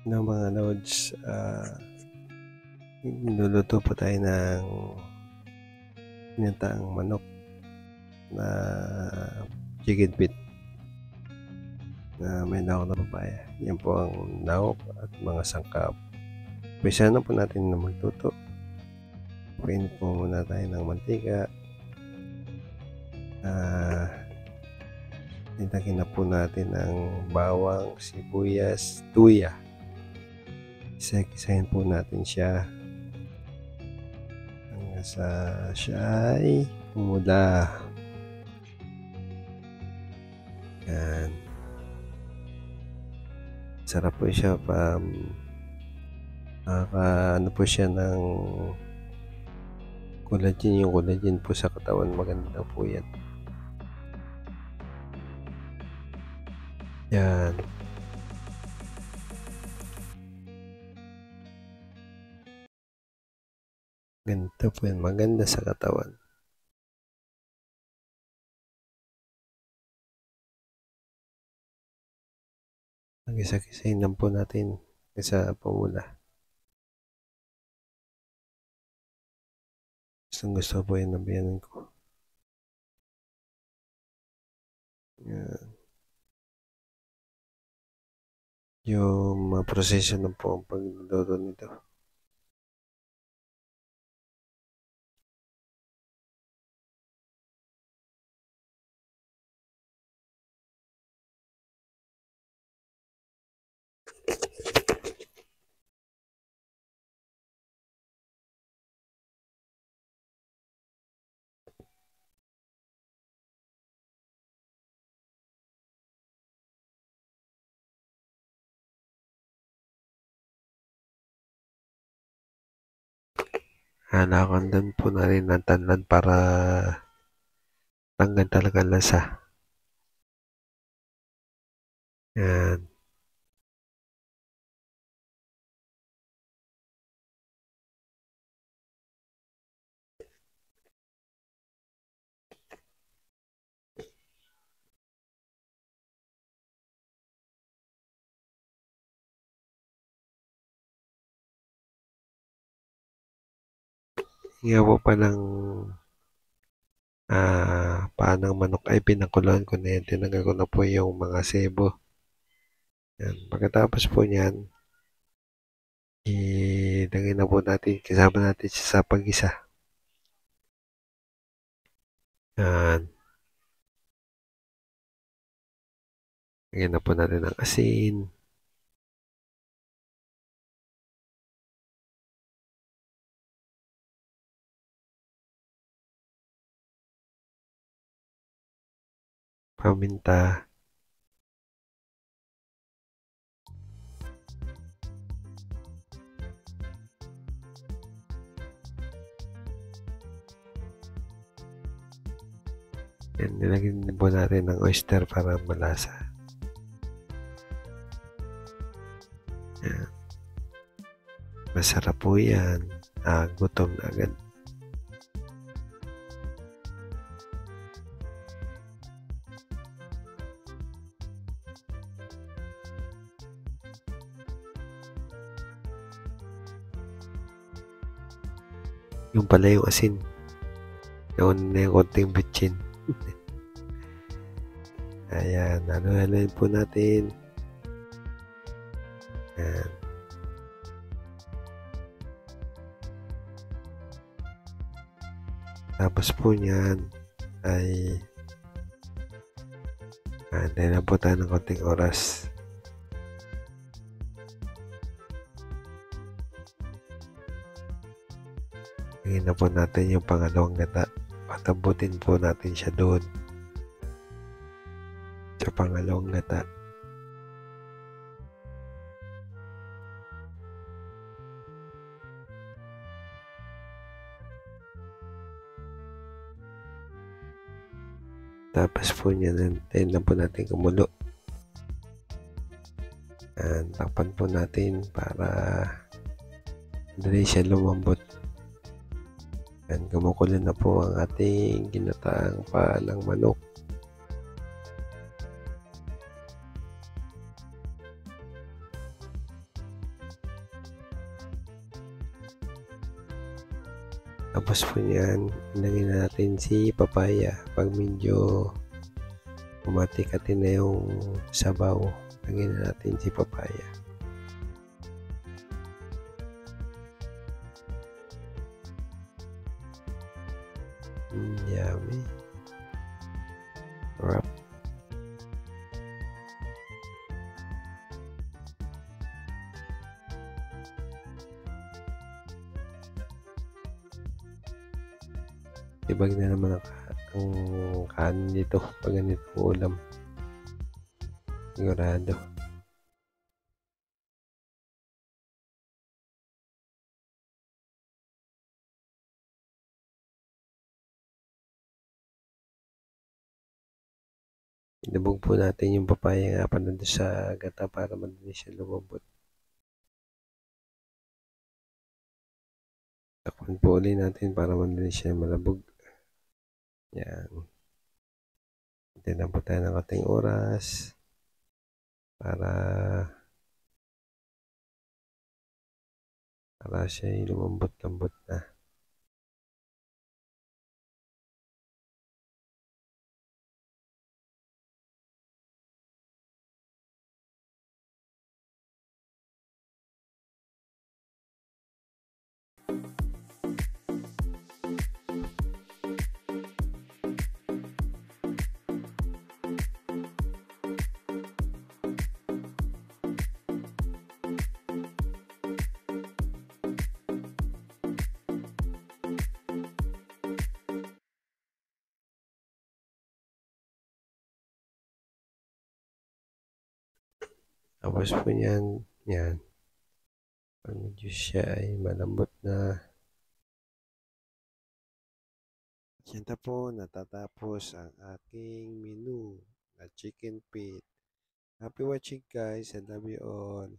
ng mga loads, niluluto po tayo ng ginataang manok na chicken feet na may lahok na papaya. Yan po ang lahok at mga sangkap. Umpisa na po natin na magluto. Painit po muna tayo ng mantika. Nilagyan na po natin ang bawang, sibuyas, tuya. Isa-isahin po natin siya hanggang sa siya ay pumula. Yan. Sarap po siya ano po siya ng collagen. Yung collagen po sa katawan, maganda po yan. Yan. Ganito po yan, maganda sa katawan. Mag-isa-isahin lang po natin sa pumula. Gusto po yan ng biyanan ko. Yan. Yung proseso na po ang pagluluto nito. Hanakan po natin ng tanlan para tanggal talaga lasa. Yan. Nga po palang paa ng manok ay pinakuluan ko na yan. Tinanggal ko na po yung mga sebo. Yan. Pagkatapos po niyan, ilagay na po natin, kasama natin siya sa pag-isa. Yan. Lagyan na po natin ng asin. Paminta. Yan, nilagyan din po natin ng oyster para malasa. Yan. Masarap po yan. Gutom na agad. Yung pala yung asin. Nauna na yung konting bitchin. Ayan, halo-haloin po natin. Ayan. Tapos po niyan ay dahil na po tayo ng konting oras. Lagyan na po natin yung pangalawang gata. Patambutin po natin siya doon sa pangalawang gata. Tapos po niyan, tayo na po natin kumulo. Takpan po natin para dali siya lumambot. Kumukulo na po ang ating ginataang paa ng manok. Tapos po niyan, ilagay na natin si papaya. Pag medyo umati-kati na yung sabaw, lagyan na natin si papaya. Yummy. Wrap. Tibag na naman ang kanin dito pag ganitong ulam. Sigurado. Ilubog po natin yung papaya nga pa doon sa gata para madali siya lumambot. Takpan po ulit natin para madali siya malabog. Yan. Hintayin lang po tayo ng kating oras para siya lumambot-lambot na. Tapos po yan, pag medyo siya ay malambot na, yan na po natatapos ang aking menu na chicken feet. Happy watching guys, I love you all.